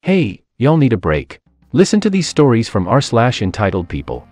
Hey, y'all need a break. Listen to these stories from r/entitled people.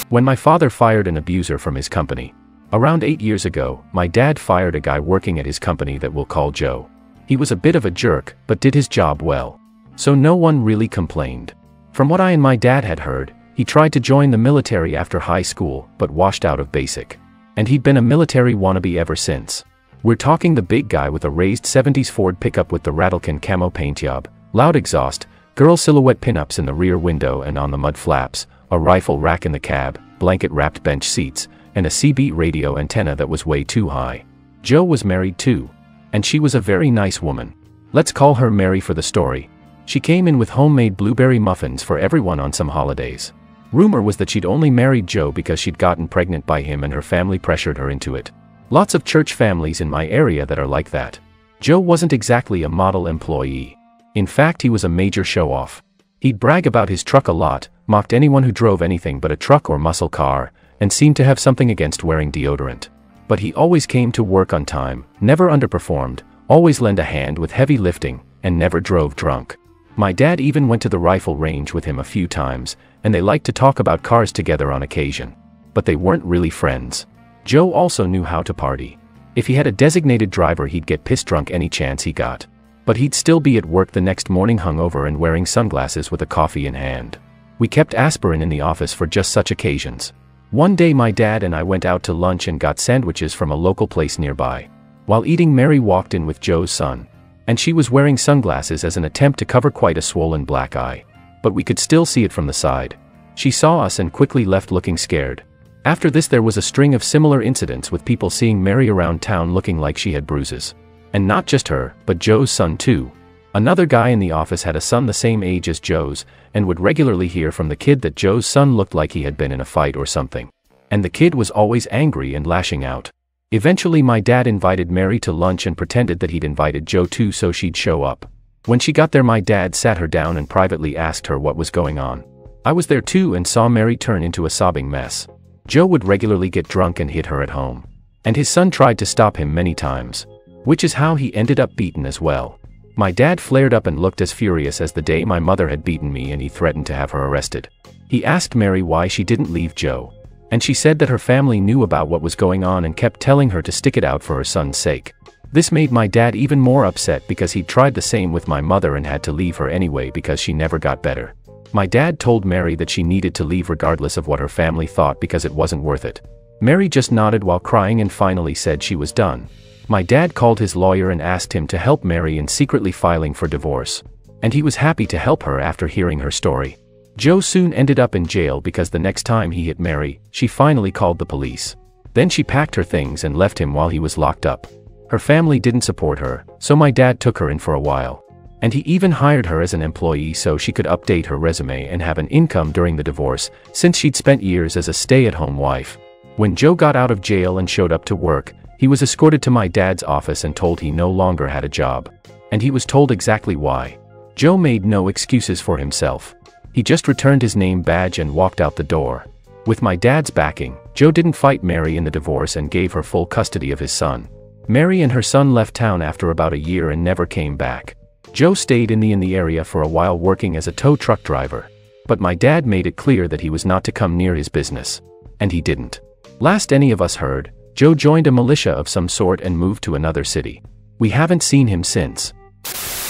When my father fired an abuser from his company. Around 8 years ago, my dad fired a guy working at his company that we'll call Joe. He was a bit of a jerk, but did his job well. So no one really complained. From what I and my dad had heard, he tried to join the military after high school, but washed out of basic. And he'd been a military wannabe ever since. We're talking the big guy with a raised 70s Ford pickup with the Rattlecan camo paint job, loud exhaust, girl silhouette pinups in the rear window and on the mud flaps, a rifle rack in the cab, blanket-wrapped bench seats, and a CB radio antenna that was way too high. Joe was married too. And she was a very nice woman. Let's call her Mary for the story. She came in with homemade blueberry muffins for everyone on some holidays. Rumor was that she'd only married Joe because she'd gotten pregnant by him and her family pressured her into it. Lots of church families in my area that are like that. Joe wasn't exactly a model employee. In fact, he was a major show-off. He'd brag about his truck a lot, mocked anyone who drove anything but a truck or muscle car, and seemed to have something against wearing deodorant. But he always came to work on time, never underperformed, always lent a hand with heavy lifting, and never drove drunk. My dad even went to the rifle range with him a few times, and they liked to talk about cars together on occasion. But they weren't really friends. Joe also knew how to party. If he had a designated driver, he'd get pissed drunk any chance he got. But he'd still be at work the next morning hungover and wearing sunglasses with a coffee in hand. We kept aspirin in the office for just such occasions. One day my dad and I went out to lunch and got sandwiches from a local place nearby. While eating, Mary walked in with Joe's son. And she was wearing sunglasses as an attempt to cover quite a swollen black eye. But we could still see it from the side. She saw us and quickly left looking scared. After this there was a string of similar incidents with people seeing Mary around town looking like she had bruises. And not just her, but Joe's son too. Another guy in the office had a son the same age as Joe's, and would regularly hear from the kid that Joe's son looked like he had been in a fight or something. And the kid was always angry and lashing out. Eventually my dad invited Mary to lunch and pretended that he'd invited Joe too so she'd show up. When she got there, my dad sat her down and privately asked her what was going on. I was there too and saw Mary turn into a sobbing mess. Joe would regularly get drunk and hit her at home. And his son tried to stop him many times. Which is how he ended up beaten as well. My dad flared up and looked as furious as the day my mother had beaten me, and he threatened to have her arrested. He asked Mary why she didn't leave Joe. And she said that her family knew about what was going on and kept telling her to stick it out for her son's sake. This made my dad even more upset because he'd tried the same with my mother and had to leave her anyway because she never got better. My dad told Mary that she needed to leave regardless of what her family thought because it wasn't worth it. Mary just nodded while crying and finally said she was done. My dad called his lawyer and asked him to help Mary in secretly filing for divorce. And he was happy to help her after hearing her story. Joe soon ended up in jail because the next time he hit Mary, she finally called the police. Then she packed her things and left him while he was locked up. Her family didn't support her, so my dad took her in for a while. And he even hired her as an employee so she could update her resume and have an income during the divorce, since she'd spent years as a stay-at-home wife. When Joe got out of jail and showed up to work, he was escorted to my dad's office and told he no longer had a job. And he was told exactly why. Joe made no excuses for himself. He just returned his name badge and walked out the door. With my dad's backing, Joe didn't fight Mary in the divorce and gave her full custody of his son. Mary and her son left town after about a year and never came back. Joe stayed in the area for a while working as a tow truck driver. But my dad made it clear that he was not to come near his business. And he didn't. Last any of us heard, Joe joined a militia of some sort and moved to another city. We haven't seen him since.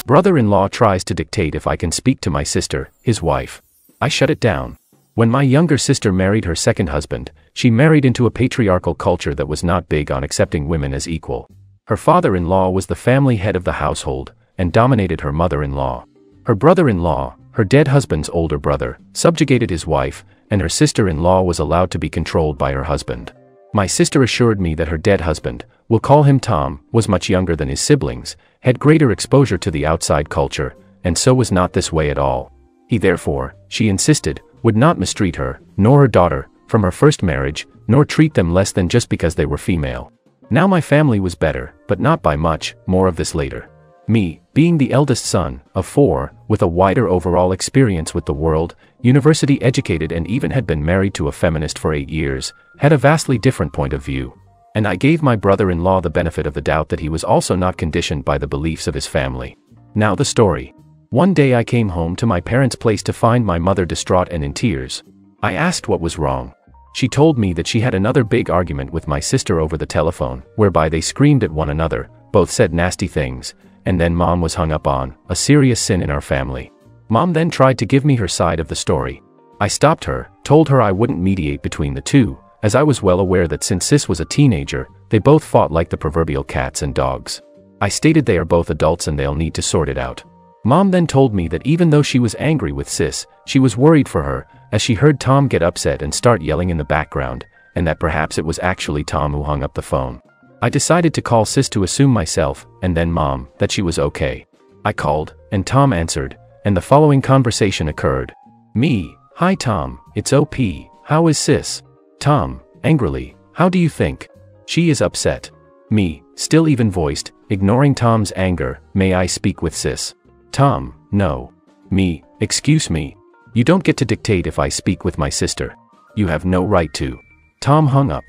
Brother-in-law tries to dictate if I can speak to my sister, his wife. I shut it down. When my younger sister married her second husband, she married into a patriarchal culture that was not big on accepting women as equal. Her father-in-law was the family head of the household, and dominated her mother-in-law. Her brother-in-law, her dead husband's older brother, subjugated his wife, and her sister-in-law was allowed to be controlled by her husband. My sister assured me that her dead husband, we'll call him Tom, was much younger than his siblings, had greater exposure to the outside culture, and so was not this way at all. He therefore, she insisted, would not mistreat her, nor her daughter, from her first marriage, nor treat them less than just because they were female. Now my family was better, but not by much, more of this later. Me, being the eldest son, of 4, with a wider overall experience with the world, university educated and even had been married to a feminist for 8 years, had a vastly different point of view. And I gave my brother-in-law the benefit of the doubt that he was also not conditioned by the beliefs of his family. Now the story. One day I came home to my parents' place to find my mother distraught and in tears. I asked what was wrong. She told me that she had another big argument with my sister over the telephone, whereby they screamed at one another, both said nasty things, and then Mom was hung up on, a serious sin in our family. Mom then tried to give me her side of the story. I stopped her, told her I wouldn't mediate between the two, as I was well aware that since Sis was a teenager, they both fought like the proverbial cats and dogs. I stated they are both adults and they'll need to sort it out. Mom then told me that even though she was angry with Sis, she was worried for her, as she heard Tom get upset and start yelling in the background, and that perhaps it was actually Tom who hung up the phone. I decided to call Sis to assume myself, and then Mom, that she was okay. I called, and Tom answered, and the following conversation occurred. Me: "Hi Tom, it's OP, how is Sis?" Tom, angrily: "How do you think she is upset?" Me, still even voiced, ignoring Tom's anger: "May I speak with Sis?" Tom: "No." Me: "Excuse me. You don't get to dictate if I speak with my sister. You have no right to." Tom hung up.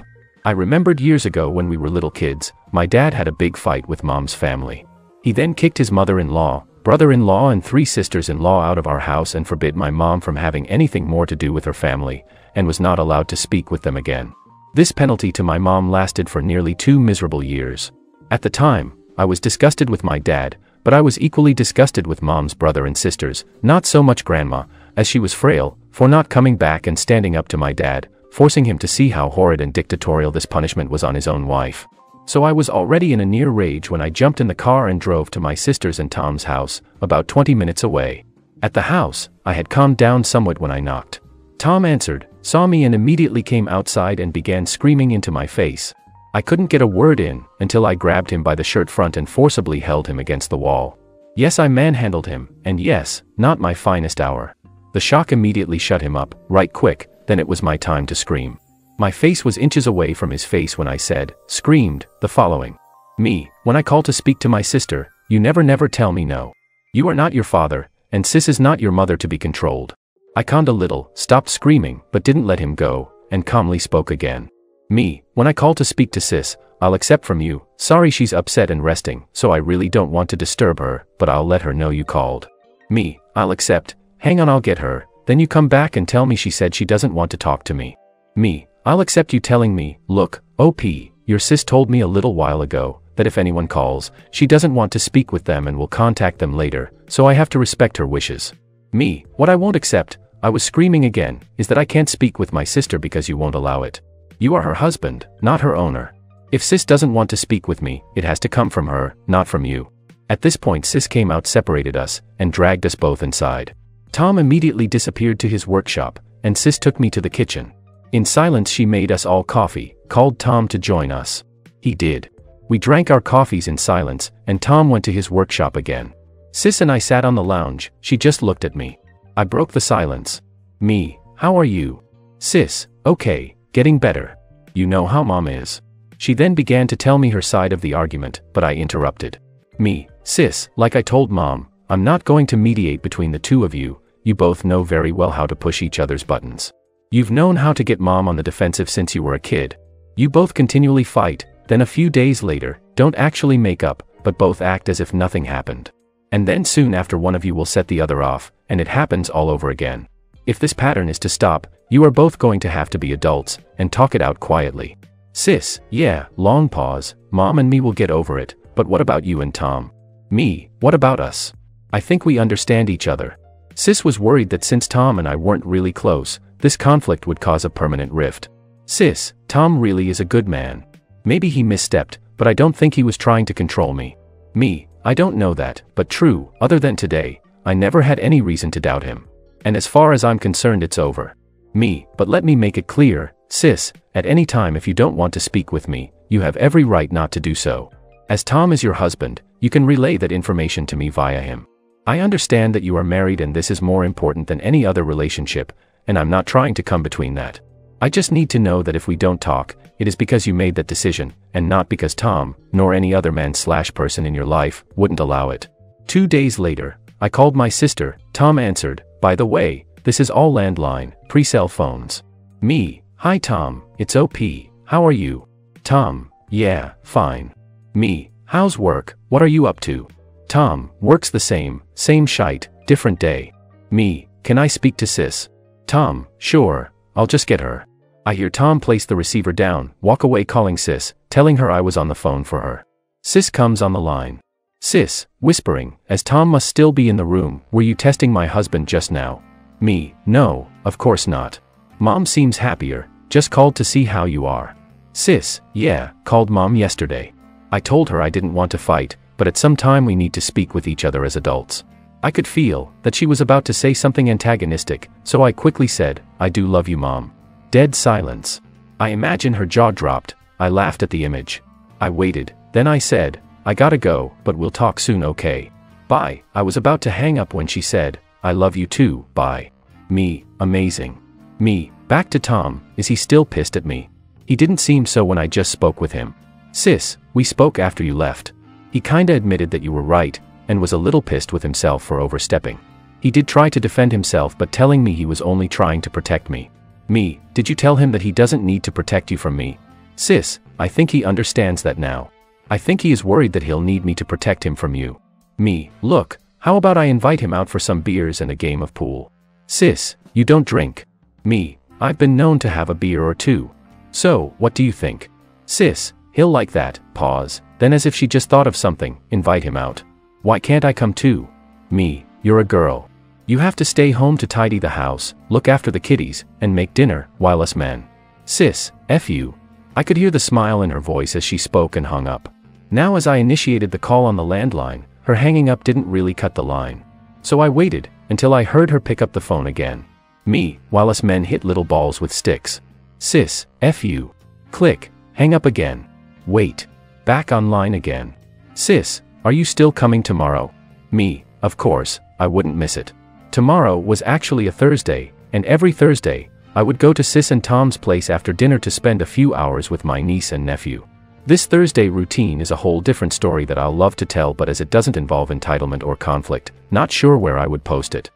I remembered years ago when we were little kids, my dad had a big fight with Mom's family. He then kicked his mother-in-law, brother-in-law and 3 sisters-in-law out of our house and forbid my mom from having anything more to do with her family, and was not allowed to speak with them again. This penalty to my mom lasted for nearly 2 miserable years. At the time, I was disgusted with my dad, but I was equally disgusted with Mom's brother and sisters, not so much Grandma, as she was frail, for not coming back and standing up to my dad, forcing him to see how horrid and dictatorial this punishment was on his own wife. So I was already in a near rage when I jumped in the car and drove to my sister's and Tom's house, about 20 minutes away. At the house, I had calmed down somewhat when I knocked. Tom answered, saw me and immediately came outside and began screaming into my face. I couldn't get a word in, until I grabbed him by the shirt front and forcibly held him against the wall. Yes, I manhandled him, and yes, not my finest hour. The shock immediately shut him up, right quick, then it was my time to scream. My face was inches away from his face when I screamed, the following. Me: "When I call to speak to my sister, you never tell me no. You are not your father, and Sis is not your mother to be controlled." I conned a little, stopped screaming, but didn't let him go, and calmly spoke again. Me: "When I call to speak to Sis, I'll accept from you. Sorry, she's upset and resting, so I really don't want to disturb her, but I'll let her know you called." Me: "I'll accept. Hang on, I'll get her. Then you come back and tell me she said she doesn't want to talk to me." Me: "I'll accept you telling me, look, OP, your sis told me a little while ago that if anyone calls, she doesn't want to speak with them and will contact them later, so I have to respect her wishes." Me: "What I won't accept," I was screaming again, "is that I can't speak with my sister because you won't allow it. You are her husband, not her owner. If Sis doesn't want to speak with me, it has to come from her, not from you." At this point Sis came out, separated us, and dragged us both inside. Tom immediately disappeared to his workshop, and Sis took me to the kitchen. In silence she made us all coffee, called Tom to join us. He did. We drank our coffees in silence, and Tom went to his workshop again. Sis and I sat on the lounge, she just looked at me. I broke the silence. Me: "How are you?" Sis: "Okay, getting better. You know how Mom is." She then began to tell me her side of the argument, but I interrupted. Me: "Sis, like I told Mom, I'm not going to mediate between the two of you. You both know very well how to push each other's buttons. You've known how to get Mom on the defensive since you were a kid. You both continually fight, then a few days later, don't actually make up, but both act as if nothing happened. And then soon after one of you will set the other off, and it happens all over again. If this pattern is to stop, you are both going to have to be adults, and talk it out quietly." Sis: "Yeah," long pause, "Mom and me will get over it, but what about you and Tom?" Me: "What about us? I think we understand each other." Sis was worried that since Tom and I weren't really close, this conflict would cause a permanent rift. Sis: "Tom really is a good man. Maybe he misstepped, but I don't think he was trying to control me." Me: "I don't know that, but true, other than today, I never had any reason to doubt him. And as far as I'm concerned, it's over." Me: "But let me make it clear, Sis, at any time if you don't want to speak with me, you have every right not to do so. As Tom is your husband, you can relay that information to me via him. I understand that you are married and this is more important than any other relationship, and I'm not trying to come between that. I just need to know that if we don't talk, it is because you made that decision, and not because Tom, nor any other man/person in your life, wouldn't allow it." 2 days later, I called my sister. Tom answered, "By the way, this is all landline, pre-cell phones." Me: "Hi Tom, it's OP, how are you?" Tom: "Yeah, fine." Me: "How's work, what are you up to?" Tom: "Work's the same shite, different day. Me, can I speak to sis? Tom, sure, I'll just get her. I hear Tom place the receiver down, walk away calling sis, telling her I was on the phone for her. Sis comes on the line. Sis, whispering, as Tom must still be in the room, were you testing my husband just now? Me, no, of course not. Mom seems happier, just called to see how you are. Sis, yeah, called Mom yesterday. I told her I didn't want to fight, but at some time we need to speak with each other as adults. I could feel that she was about to say something antagonistic, so I quickly said, I do love you, Mom. Dead silence. I imagine her jaw dropped. I laughed at the image. I waited, then I said, I gotta go, but we'll talk soon, okay? Bye. I was about to hang up when she said, I love you too, bye. Me, amazing. Me, back to Tom, is he still pissed at me? He didn't seem so when I just spoke with him. Sis, we spoke after you left. He kinda admitted that you were right, and was a little pissed with himself for overstepping. He did try to defend himself but telling me he was only trying to protect me. Me, did you tell him that he doesn't need to protect you from me? Sis, I think he understands that now. I think he is worried that he'll need me to protect him from you. Me, look, how about I invite him out for some beers and a game of pool? Sis, you don't drink. Me, I've been known to have a beer or two. So, what do you think? Sis, he'll like that, pause, then as if she just thought of something, invite him out. Why can't I come too? Me, you're a girl. You have to stay home to tidy the house, look after the kiddies, and make dinner, while us men. Sis, F you. I could hear the smile in her voice as she spoke and hung up. Now as I initiated the call on the landline, her hanging up didn't really cut the line. So I waited, until I heard her pick up the phone again. Me, while us men hit little balls with sticks. Sis, F you. Click, hang up again. Wait. Back online again. Sis, are you still coming tomorrow? Me, of course, I wouldn't miss it. Tomorrow was actually a Thursday, and every Thursday, I would go to Sis and Tom's place after dinner to spend a few hours with my niece and nephew. This Thursday routine is a whole different story that I'll love to tell, but as it doesn't involve entitlement or conflict, not sure where I would post it.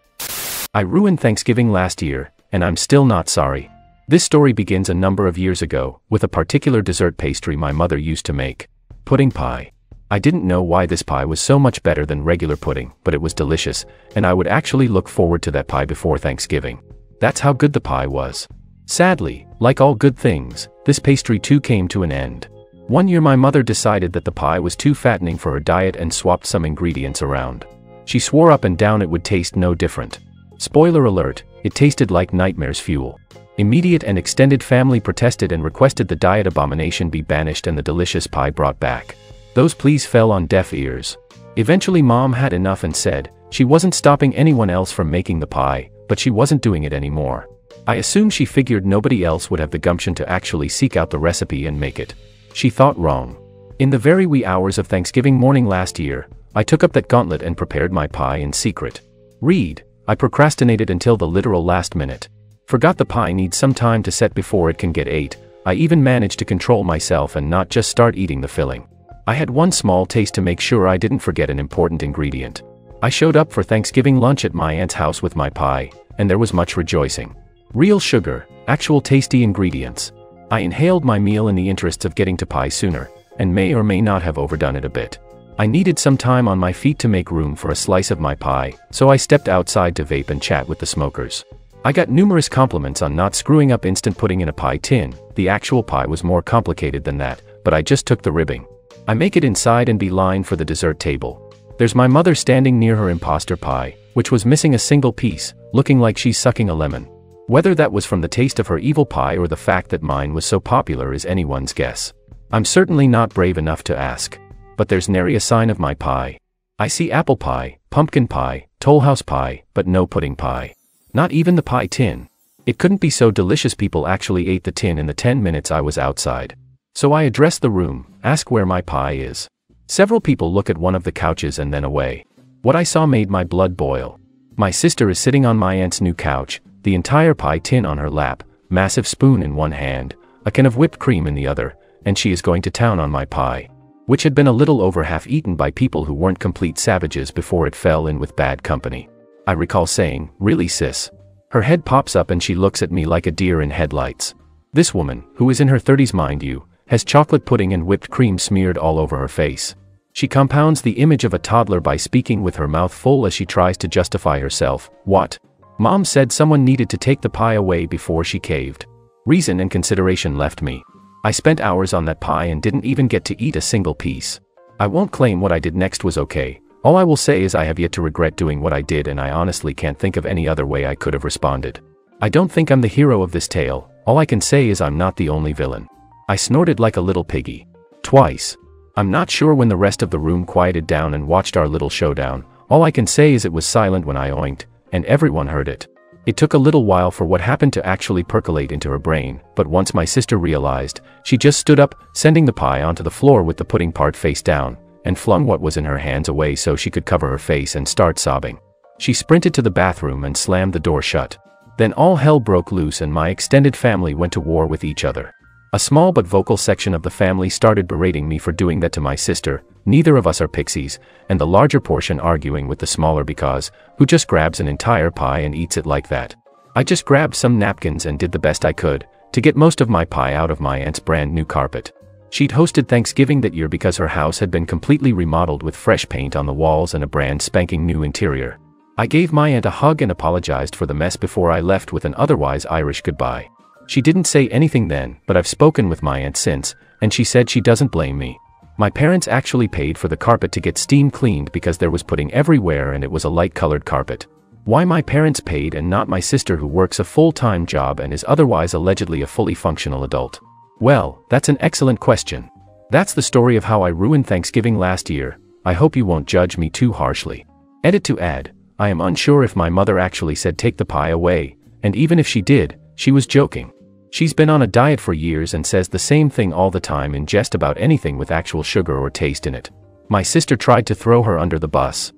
I ruined Thanksgiving last year, and I'm still not sorry. This story begins a number of years ago, with a particular dessert pastry my mother used to make. Pudding pie. I didn't know why this pie was so much better than regular pudding, but it was delicious, and I would actually look forward to that pie before Thanksgiving. That's how good the pie was. Sadly, like all good things, this pastry too came to an end. One year my mother decided that the pie was too fattening for her diet and swapped some ingredients around. She swore up and down it would taste no different. Spoiler alert, it tasted like nightmare's fuel. Immediate and extended family protested and requested the diet abomination be banished and the delicious pie brought back. Those pleas fell on deaf ears. Eventually Mom had enough and said, she wasn't stopping anyone else from making the pie, but she wasn't doing it anymore. I assume she figured nobody else would have the gumption to actually seek out the recipe and make it. She thought wrong. In the very wee hours of Thanksgiving morning last year, I took up that gauntlet and prepared my pie in secret. Read, I procrastinated until the literal last minute. Forgot the pie needs some time to set before it can get ate. I even managed to control myself and not just start eating the filling. I had one small taste to make sure I didn't forget an important ingredient. I showed up for Thanksgiving lunch at my aunt's house with my pie, and there was much rejoicing. Real sugar, actual tasty ingredients. I inhaled my meal in the interests of getting to pie sooner, and may or may not have overdone it a bit. I needed some time on my feet to make room for a slice of my pie, so I stepped outside to vape and chat with the smokers. I got numerous compliments on not screwing up instant pudding in a pie tin. The actual pie was more complicated than that, but I just took the ribbing. I make it inside and beeline for the dessert table. There's my mother standing near her imposter pie, which was missing a single piece, looking like she's sucking a lemon. Whether that was from the taste of her evil pie or the fact that mine was so popular is anyone's guess. I'm certainly not brave enough to ask. But there's nary a sign of my pie. I see apple pie, pumpkin pie, Toll House pie, but no pudding pie. Not even the pie tin. It couldn't be so delicious people actually ate the tin in the 10 minutes I was outside. So I address the room, ask where my pie is. Several people look at one of the couches and then away. What I saw made my blood boil. My sister is sitting on my aunt's new couch, the entire pie tin on her lap, massive spoon in one hand, a can of whipped cream in the other, and she is going to town on my pie, which had been a little over half eaten by people who weren't complete savages before it fell in with bad company. I recall saying, "Really, sis?" Her head pops up and she looks at me like a deer in headlights. This woman, who is in her 30s mind you, has chocolate pudding and whipped cream smeared all over her face. She compounds the image of a toddler by speaking with her mouth full as she tries to justify herself. What? Mom said someone needed to take the pie away before she caved. Reason and consideration left me. I spent hours on that pie and didn't even get to eat a single piece. I won't claim what I did next was okay. All I will say is I have yet to regret doing what I did, and I honestly can't think of any other way I could have responded. I don't think I'm the hero of this tale. All I can say is I'm not the only villain. I snorted like a little piggy. Twice. I'm not sure when the rest of the room quieted down and watched our little showdown. All I can say is it was silent when I oinked, and everyone heard it. It took a little while for what happened to actually percolate into her brain, but once my sister realized, she just stood up, sending the pie onto the floor with the pudding part face down, and flung what was in her hands away so she could cover her face and start sobbing. She sprinted to the bathroom and slammed the door shut. Then all hell broke loose and my extended family went to war with each other. A small but vocal section of the family started berating me for doing that to my sister. Neither of us are pixies, and the larger portion arguing with the smaller because, who just grabs an entire pie and eats it like that? I just grabbed some napkins and did the best I could to get most of my pie out of my aunt's brand new carpet. She'd hosted Thanksgiving that year because her house had been completely remodeled with fresh paint on the walls and a brand spanking new interior. I gave my aunt a hug and apologized for the mess before I left with an otherwise Irish goodbye. She didn't say anything then, but I've spoken with my aunt since, and she said she doesn't blame me. My parents actually paid for the carpet to get steam cleaned because there was pudding everywhere and it was a light-colored carpet. Why my parents paid and not my sister, who works a full-time job and is otherwise allegedly a fully functional adult? Well, that's an excellent question. That's the story of how I ruined Thanksgiving last year. I hope you won't judge me too harshly. Edit to add, I am unsure if my mother actually said take the pie away, and even if she did, she was joking. She's been on a diet for years and says the same thing all the time in jest about anything with actual sugar or taste in it. My sister tried to throw her under the bus.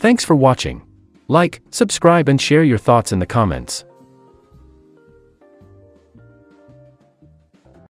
Thanks for watching. Like, subscribe and share your thoughts in the comments.